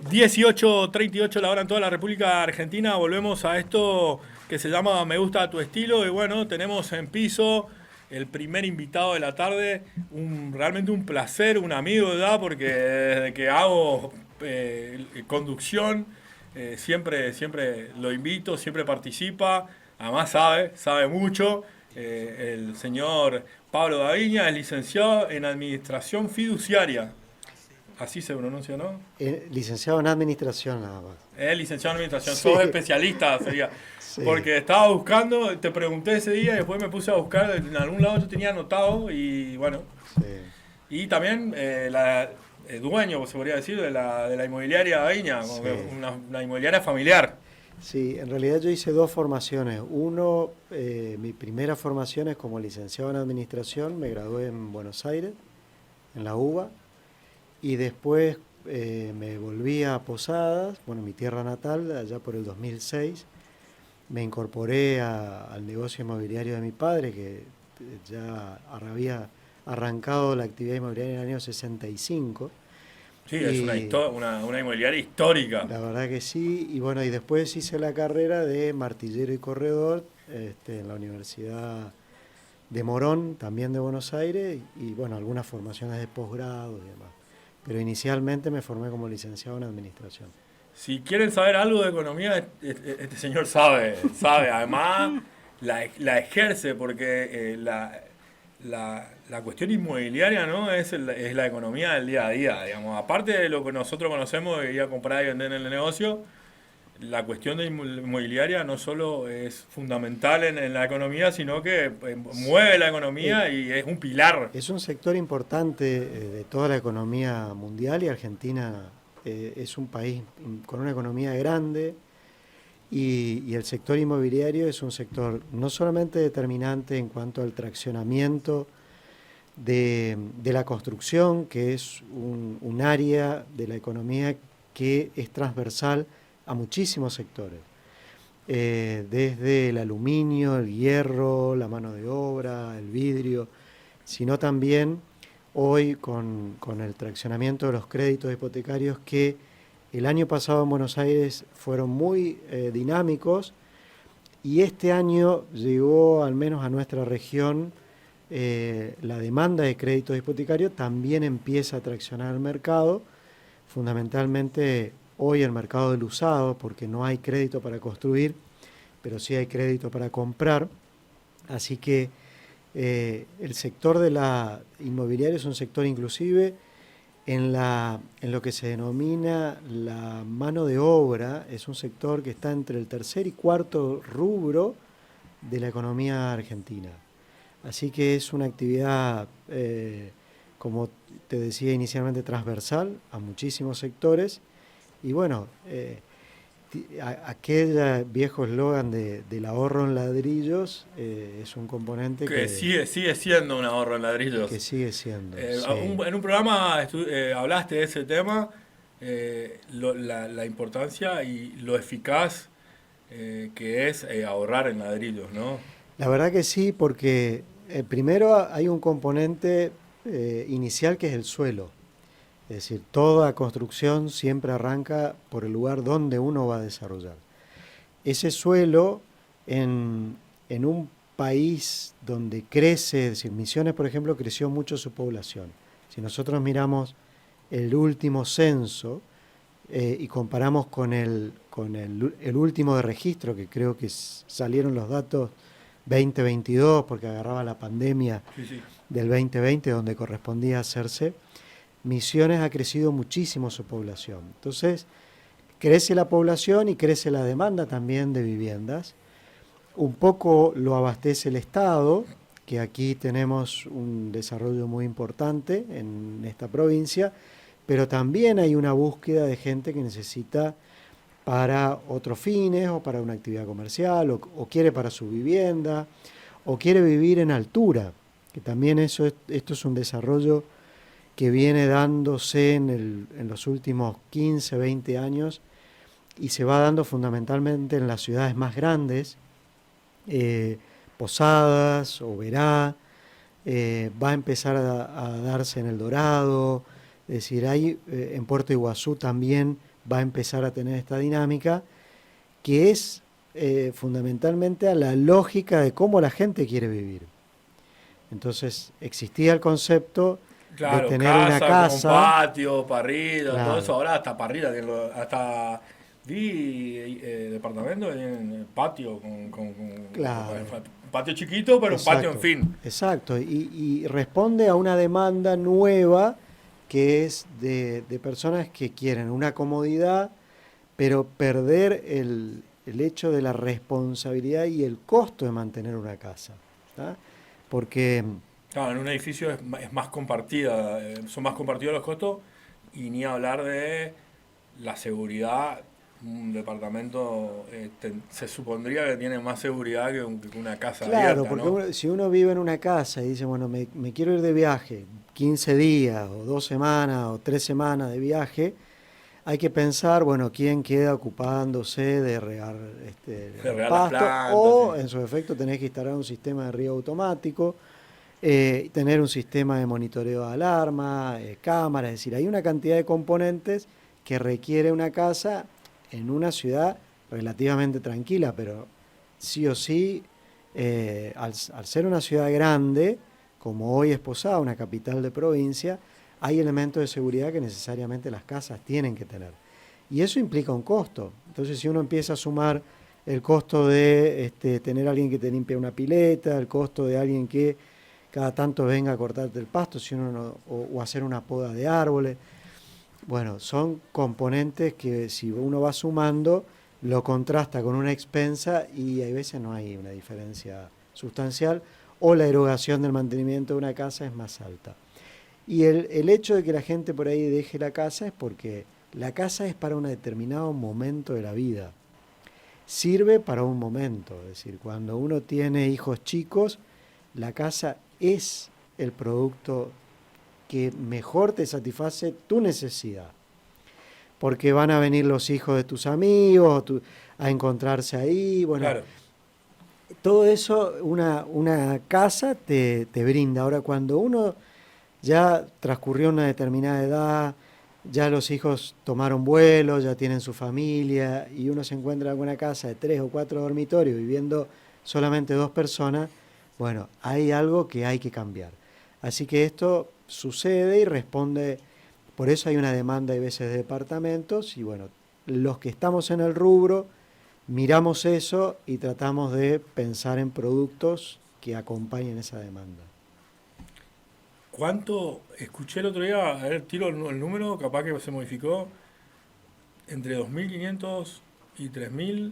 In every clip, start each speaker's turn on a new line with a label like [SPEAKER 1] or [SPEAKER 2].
[SPEAKER 1] 18:38 la hora en toda la República Argentina. Volvemos a esto que se llama Me gusta tu estilo. Y bueno, tenemos en piso el primer invitado de la tarde. Realmente un placer, un amigo ya, porque desde que hago conducción, siempre lo invito, siempre participa. Además sabe mucho. El señor Pablo Daviña es licenciado en Administración Fiduciaria. Así se pronuncia, ¿no?
[SPEAKER 2] Licenciado en Administración nada más.
[SPEAKER 1] Es licenciado en Administración,
[SPEAKER 2] Sí,
[SPEAKER 1] sos especialista, sería.
[SPEAKER 2] sí,
[SPEAKER 1] Porque estaba buscando, te pregunté ese día y después me puse a buscar, en algún lado yo tenía anotado y bueno.
[SPEAKER 2] sí.
[SPEAKER 1] Y también dueño, se podría decir, de la inmobiliaria Daviña,
[SPEAKER 2] Sí.
[SPEAKER 1] una inmobiliaria familiar.
[SPEAKER 2] Sí, en realidad yo hice dos formaciones. Uno, mi primera formación es como licenciado en Administración, me gradué en Buenos Aires, en la UBA, y después me volví a Posadas, bueno, mi tierra natal, allá por el 2006. Me incorporé al negocio inmobiliario de mi padre, que ya había arrancado la actividad inmobiliaria en el año 65.
[SPEAKER 1] Sí, es
[SPEAKER 2] Y
[SPEAKER 1] una inmobiliaria histórica.
[SPEAKER 2] la verdad que sí, y bueno, y después hice la carrera de martillero y corredor en la Universidad de Morón, también de Buenos Aires, y bueno, algunas formaciones de posgrado y demás. Pero inicialmente me formé como licenciado en Administración.
[SPEAKER 1] Si quieren saber algo de economía, este señor sabe. Además, la ejerce porque la cuestión inmobiliaria, ¿no? Es la economía del día a día, digamos. Aparte de lo que nosotros conocemos de ir a comprar y vender en el negocio, la cuestión de inmobiliaria no solo es fundamental en la economía, sino que mueve la
[SPEAKER 2] Eh,
[SPEAKER 1] economía y es un pilar.
[SPEAKER 2] es un sector importante de toda la economía mundial y Argentina es un país con una economía grande y el sector inmobiliario es un sector no solamente determinante en cuanto al traccionamiento de la construcción, que es un área de la economía que es transversal a muchísimos sectores, desde el aluminio, el hierro, la mano de obra, el vidrio, sino también hoy con el traccionamiento de los créditos hipotecarios que el año pasado en Buenos Aires fueron muy dinámicos y este año llegó al menos a nuestra región la demanda de créditos hipotecarios también empieza a traccionar el mercado, fundamentalmente hoy el mercado del usado, porque no hay crédito para construir, pero sí hay crédito para comprar, así que el sector de la inmobiliaria es un sector inclusive en lo que se denomina la mano de obra, es un sector que está entre el tercer y cuarto rubro de la economía argentina. Así que es una actividad, como te decía inicialmente, transversal a muchísimos sectores. Y bueno, aquel viejo eslogan del ahorro en ladrillos es un componente
[SPEAKER 1] Que sigue siendo un ahorro en
[SPEAKER 2] que
[SPEAKER 1] ladrillos.
[SPEAKER 2] sigue siendo. Sí.
[SPEAKER 1] En un programa hablaste de ese tema, la importancia y lo eficaz que es ahorrar en ladrillos, ¿no?
[SPEAKER 2] La verdad que sí, porque primero hay un componente inicial que es el suelo. Es decir, toda construcción siempre arranca por el lugar donde uno va a desarrollar. Ese suelo en un país donde crece, es decir, Misiones, por ejemplo, creció mucho su población. Si nosotros miramos el último censo y comparamos con el último de registro, que creo que salieron los datos 2022, porque agarraba la pandemia
[SPEAKER 1] Sí, sí.
[SPEAKER 2] del 2020, donde correspondía hacerse, Misiones ha crecido muchísimo su población. Entonces, crece la población y crece la demanda también de viviendas. Un poco lo abastece el Estado, que aquí tenemos un desarrollo muy importante en esta provincia, pero también hay una búsqueda de gente que necesita para otros fines o para una actividad comercial o quiere para su vivienda o quiere vivir en altura, que también esto es un desarrollo que viene dándose en los últimos 15, 20 años y se va dando fundamentalmente en las ciudades más grandes, eh, Posadas, Oberá, va a empezar a darse en El Dorado, es decir, hay, en Puerto Iguazú también va a empezar a tener esta dinámica que es fundamentalmente a la lógica de cómo la gente quiere vivir. Entonces existía el concepto de
[SPEAKER 1] Claro,
[SPEAKER 2] tener una
[SPEAKER 1] casa con
[SPEAKER 2] casa,
[SPEAKER 1] patio, parrilla, todo
[SPEAKER 2] claro,
[SPEAKER 1] eso. Ahora hasta parrilla, hasta vi departamento en patio,
[SPEAKER 2] claro,
[SPEAKER 1] un patio chiquito, pero un patio en
[SPEAKER 2] exacto,
[SPEAKER 1] fin.
[SPEAKER 2] exacto. Y responde a una demanda nueva que es de personas que quieren una comodidad, pero perder el hecho de la responsabilidad y el costo de mantener una casa. ¿Tá? Porque,
[SPEAKER 1] Claro, en un edificio es más compartida, son más compartidos los costos y ni hablar de la seguridad. Un departamento se supondría que tiene más seguridad que una casa
[SPEAKER 2] claro,
[SPEAKER 1] abierta,
[SPEAKER 2] porque
[SPEAKER 1] ¿no?
[SPEAKER 2] si uno vive en una casa y dice, bueno, me quiero ir de viaje, 15 días o 2 semanas o 3 semanas de viaje, hay que pensar, bueno, quién queda ocupándose de regar
[SPEAKER 1] De
[SPEAKER 2] los
[SPEAKER 1] regar las
[SPEAKER 2] pastos
[SPEAKER 1] plantas,
[SPEAKER 2] o
[SPEAKER 1] sí.
[SPEAKER 2] en su efecto tenés que instalar un sistema de riego automático, tener un sistema de monitoreo de alarma, cámaras, es decir, hay una cantidad de componentes que requiere una casa en una ciudad relativamente tranquila, pero sí o sí, al ser una ciudad grande, como hoy es Posada, una capital de provincia, hay elementos de seguridad que necesariamente las casas tienen que tener. Y eso implica un costo. Entonces, si uno empieza a sumar el costo de tener a alguien que te limpie una pileta, el costo de alguien que cada tanto venga a cortarte el pasto, si uno o hacer una poda de árboles, bueno, son componentes que si uno va sumando, lo contrasta con una expensa y hay veces no hay una diferencia sustancial o la erogación del mantenimiento de una casa es más alta. Y el hecho de que la gente por ahí deje la casa es porque la casa es para un determinado momento de la vida. Sirve para un momento, es decir, cuando uno tiene hijos chicos, la casa es el producto que mejor te satisface tu necesidad. Porque van a venir los hijos de tus amigos a encontrarse ahí. Bueno,
[SPEAKER 1] Claro.
[SPEAKER 2] todo eso una casa te brinda. Ahora, cuando uno ya transcurrió una determinada edad, ya los hijos tomaron vuelo, ya tienen su familia y uno se encuentra en una casa de 3 o 4 dormitorios viviendo solamente 2 personas, bueno, hay algo que hay que cambiar. Así que esto sucede y responde, por eso hay una demanda a veces de departamentos y bueno, los que estamos en el rubro miramos eso y tratamos de pensar en productos que acompañen esa demanda.
[SPEAKER 1] ¿Cuánto? Escuché el otro día, a ver, tiro el número, capaz que se modificó, entre 2.500 y 3.000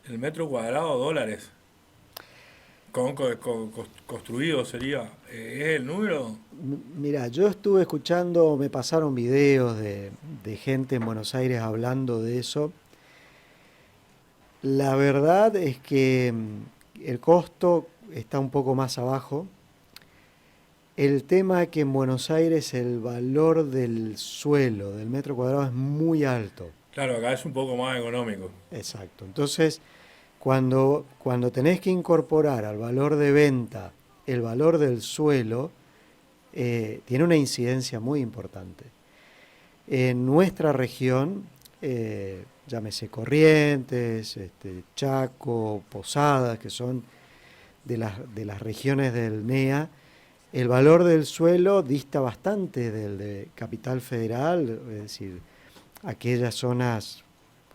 [SPEAKER 1] el metro cuadrado dólares. Construido sería. ¿Es el número?
[SPEAKER 2] Mira, yo estuve escuchando, me pasaron videos de gente en Buenos Aires hablando de eso. La verdad es que el costo está un poco más abajo. El tema es que en Buenos Aires el valor del suelo, del metro cuadrado, es muy alto.
[SPEAKER 1] Claro, acá es un poco más económico.
[SPEAKER 2] Exacto. Entonces, cuando tenés que incorporar al valor de venta el valor del suelo, tiene una incidencia muy importante. En nuestra región, llámese Corrientes, Chaco, Posadas, que son de las regiones del NEA, el valor del suelo dista bastante del de Capital Federal, es decir, aquellas zonas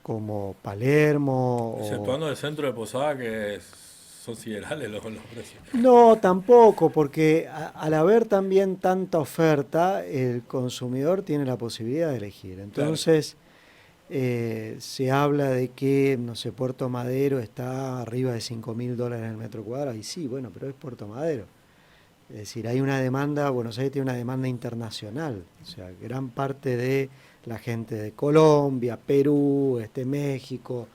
[SPEAKER 2] como Palermo o...
[SPEAKER 1] Exceptuando el centro de Posada, son siderales los precios.
[SPEAKER 2] No, tampoco, porque al haber también tanta oferta, el consumidor tiene la posibilidad de elegir.
[SPEAKER 1] Claro.
[SPEAKER 2] Entonces, se habla de que, no sé, Puerto Madero está arriba de $5.000 el metro cuadrado, y sí, bueno, pero es Puerto Madero. Es decir, hay una demanda, Buenos Aires tiene una demanda internacional, o sea, gran parte de la gente de Colombia, Perú, México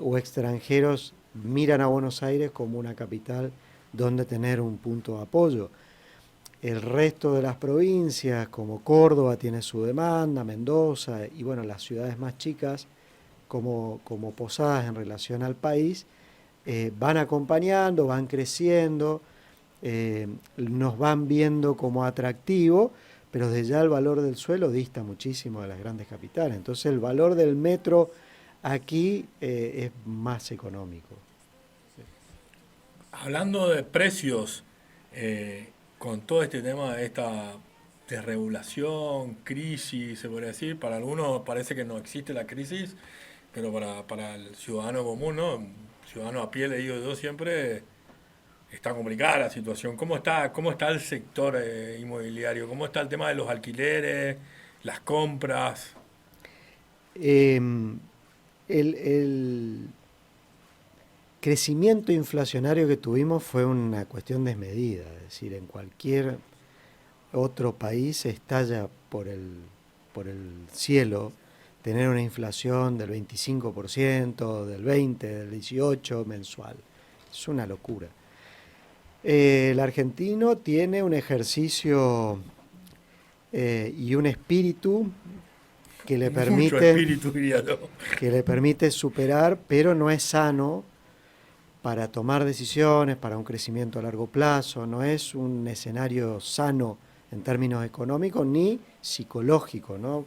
[SPEAKER 2] o extranjeros miran a Buenos Aires como una capital donde tener un punto de apoyo. El resto de las provincias, como Córdoba, tiene su demanda, Mendoza y bueno, las ciudades más chicas como Posadas en relación al país, van acompañando, van creciendo, nos van viendo como atractivo, pero desde ya el valor del suelo dista muchísimo de las grandes capitales. Entonces el valor del metro aquí es más económico.
[SPEAKER 1] Hablando de precios, con todo este tema de esta desregulación, crisis, se podría decir, para algunos parece que no existe la crisis, pero para el ciudadano común, ¿no? Ciudadano a pie, le digo yo siempre, está complicada la situación. Cómo está el sector inmobiliario? ¿Cómo está el tema de los alquileres, las compras?
[SPEAKER 2] Eh, el crecimiento inflacionario que tuvimos fue una cuestión desmedida, es decir, en cualquier otro país estalla por el cielo tener una inflación del 25%, del 20%, del 18% mensual. Es una locura. El argentino tiene un ejercicio y un espíritu que le
[SPEAKER 1] Mucho
[SPEAKER 2] permite,
[SPEAKER 1] espíritu, diría yo.
[SPEAKER 2] que le permite superar, pero no es sano para tomar decisiones, para un crecimiento a largo plazo, no es un escenario sano en términos económicos ni psicológicos, ¿no?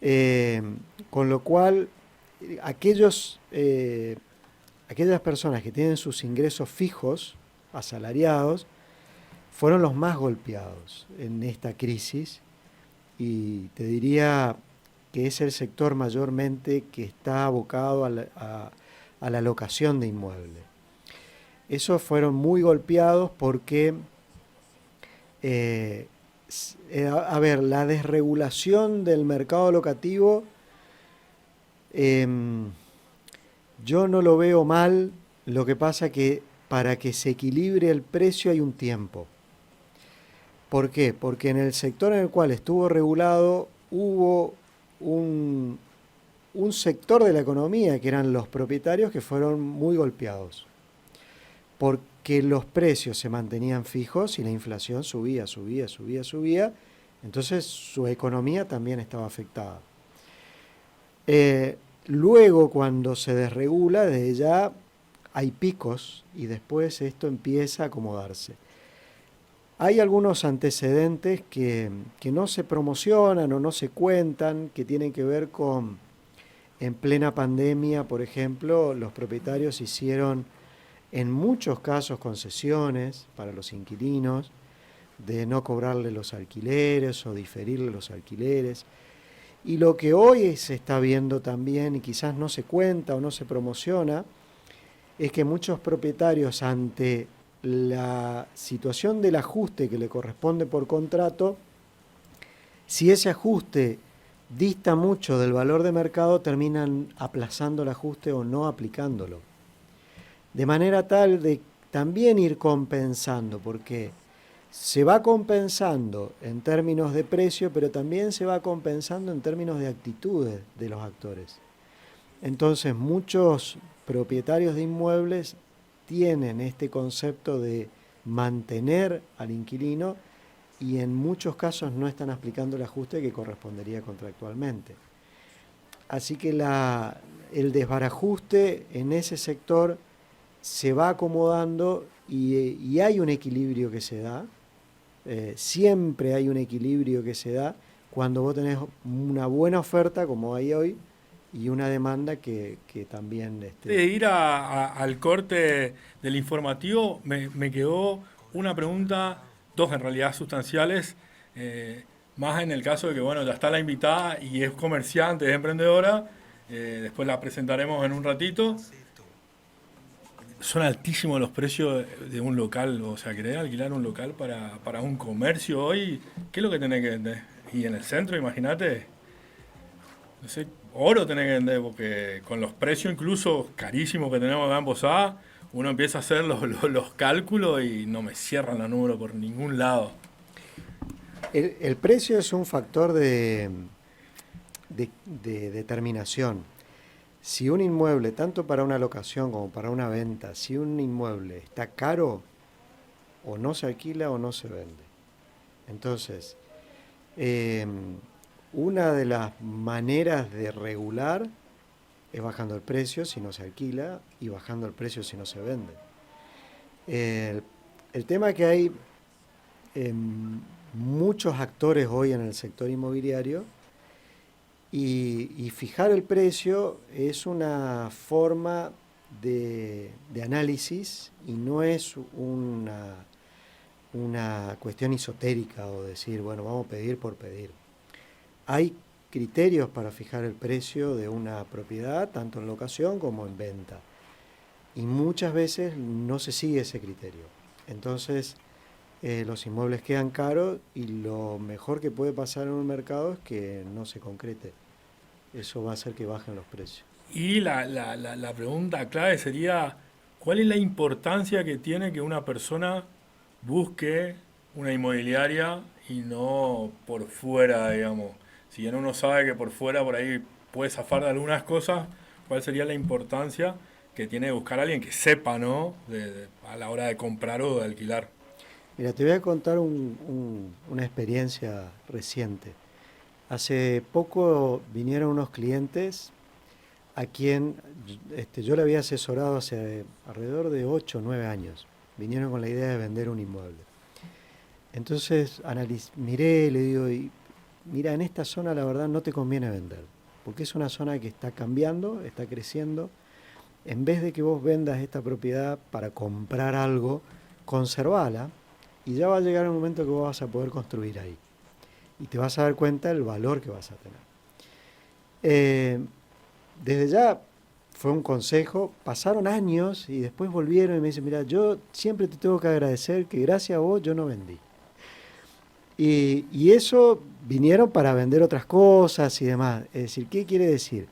[SPEAKER 2] Eh, con lo cual, aquellas personas que tienen sus ingresos fijos, asalariados, fueron los más golpeados en esta crisis y te diría que es el sector mayormente que está abocado a la locación de inmuebles. Esos fueron muy golpeados porque, a ver, la desregulación del mercado locativo, eh, yo no lo veo mal, lo que pasa que para que se equilibre el precio hay un tiempo. ¿Por qué? Porque en el sector en el cual estuvo regulado hubo un sector de la economía que eran los propietarios que fueron muy golpeados. Porque los precios se mantenían fijos y la inflación subía, entonces su economía también estaba afectada. Luego, cuando se desregula, desde ya hay picos y después esto empieza a acomodarse. Hay algunos antecedentes que no se promocionan o no se cuentan, que tienen que ver con, en plena pandemia, por ejemplo, los propietarios hicieron en muchos casos concesiones para los inquilinos, de no cobrarle los alquileres o diferirle los alquileres. Y lo que hoy se está viendo también, y quizás no se cuenta o no se promociona, es que muchos propietarios, ante la situación del ajuste que le corresponde por contrato, si ese ajuste dista mucho del valor de mercado, terminan aplazando el ajuste o no aplicándolo. De manera tal de también ir compensando, porque se va compensando en términos de precio, pero también se va compensando en términos de actitudes de los actores. Entonces, muchos propietarios de inmuebles tienen este concepto de mantener al inquilino y en muchos casos no están aplicando el ajuste que correspondería contractualmente. Así que el desbarajuste en ese sector se va acomodando y hay un equilibrio que se da. Siempre hay un equilibrio que se da cuando vos tenés una buena oferta como hay hoy y una demanda que también...
[SPEAKER 1] De ir al corte del informativo, me quedó una pregunta, dos en realidad sustanciales, más en el caso de que, bueno, ya está la invitada y es comerciante, es emprendedora, después la presentaremos en un ratito. Son altísimos los precios de un local, o sea, querer alquilar un local para un comercio hoy, ¿qué es lo que tenés que vender? Y en el centro, imagínate, no sé, oro tenés que vender, porque con los precios incluso carísimos que tenemos acá en Posada, uno empieza a hacer los cálculos y no me cierran los números por ningún lado.
[SPEAKER 2] El precio es un factor de determinación. Si un inmueble, tanto para una locación como para una venta, si un inmueble está caro, o no se alquila o no se vende. Entonces, una de las maneras de regular es bajando el precio si no se alquila y bajando el precio si no se vende. El tema es que hay muchos actores hoy en el sector inmobiliario y fijar el precio es una forma de análisis y no es una cuestión esotérica o decir, bueno, vamos a pedir por pedir. Hay criterios para fijar el precio de una propiedad, tanto en locación como en venta. Y muchas veces no se sigue ese criterio. Entonces, los inmuebles quedan caros y lo mejor que puede pasar en un mercado es que no se concrete. Eso va a hacer que bajen los precios.
[SPEAKER 1] Y la pregunta clave sería, ¿cuál es la importancia que tiene que una persona busque una inmobiliaria y no por fuera, digamos? Si bien uno sabe que por fuera por ahí puede zafar de algunas cosas, ¿cuál sería la importancia que tiene de buscar a alguien que sepa, ¿no? A la hora de comprar o de alquilar.
[SPEAKER 2] Mira, te voy a contar una experiencia reciente. Hace poco vinieron unos clientes a quien yo le había asesorado hace alrededor de 8 o 9 años. Vinieron con la idea de vender un inmueble. Entonces miré y le digo, mira, en esta zona la verdad no te conviene vender, porque es una zona que está cambiando, está creciendo. En vez de que vos vendas esta propiedad para comprar algo, conservala y ya va a llegar el momento que vos vas a poder construir ahí. Y te vas a dar cuenta del valor que vas a tener. Desde ya fue un consejo, pasaron años y después volvieron y me dicen, mira, yo siempre te tengo que agradecer que gracias a vos yo no vendí. Y eso vinieron para vender otras cosas y demás. Es decir, ¿qué quiere decir?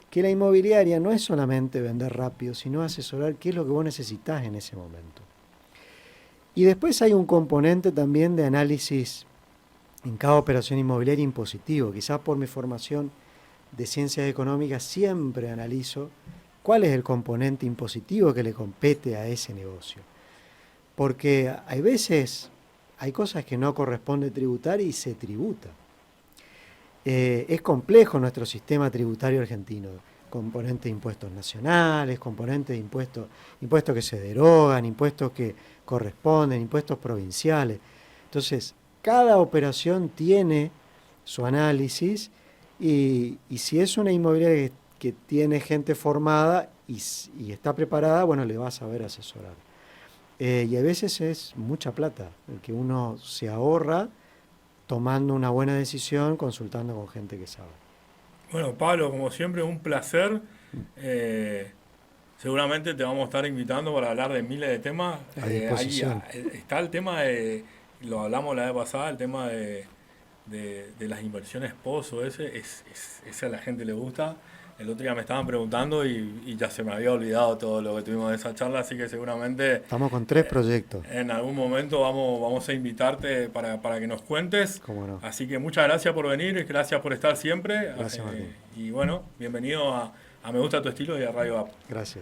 [SPEAKER 2] Que la inmobiliaria no es solamente vender rápido, sino asesorar qué es lo que vos necesitás en ese momento. Y después hay un componente también de análisis en cada operación inmobiliaria impositivo. Quizás por mi formación de ciencias económicas siempre analizo cuál es el componente impositivo que le compete a ese negocio. Porque hay veces, hay cosas que no corresponde tributar y se tributa. Es complejo nuestro sistema tributario argentino. Componentes de impuestos nacionales, componentes de impuestos que se derogan, impuestos que corresponden, impuestos provinciales. Entonces, cada operación tiene su análisis y si es una inmobiliaria que tiene gente formada y está preparada, bueno, le va a saber asesorar. Y a veces es mucha plata el que uno se ahorra tomando una buena decisión, consultando con gente que sabe.
[SPEAKER 1] Bueno, Pablo, como siempre, un placer. Eh, Seguramente te vamos a estar invitando para hablar de miles de temas.
[SPEAKER 2] A disposición.
[SPEAKER 1] Está el tema lo hablamos la vez pasada, el tema de las inversiones pozo, ese a la gente le gusta. El otro día me estaban preguntando y ya se me había olvidado todo lo que tuvimos de esa charla, así que seguramente
[SPEAKER 2] Estamos con 3 proyectos.
[SPEAKER 1] en algún momento vamos a invitarte para que nos cuentes.
[SPEAKER 2] Cómo no.
[SPEAKER 1] Así que muchas gracias por venir, gracias por estar siempre.
[SPEAKER 2] Gracias, Martín.
[SPEAKER 1] Y bueno, bienvenido a Me Gusta Tu Estilo y a Radio App.
[SPEAKER 2] Gracias.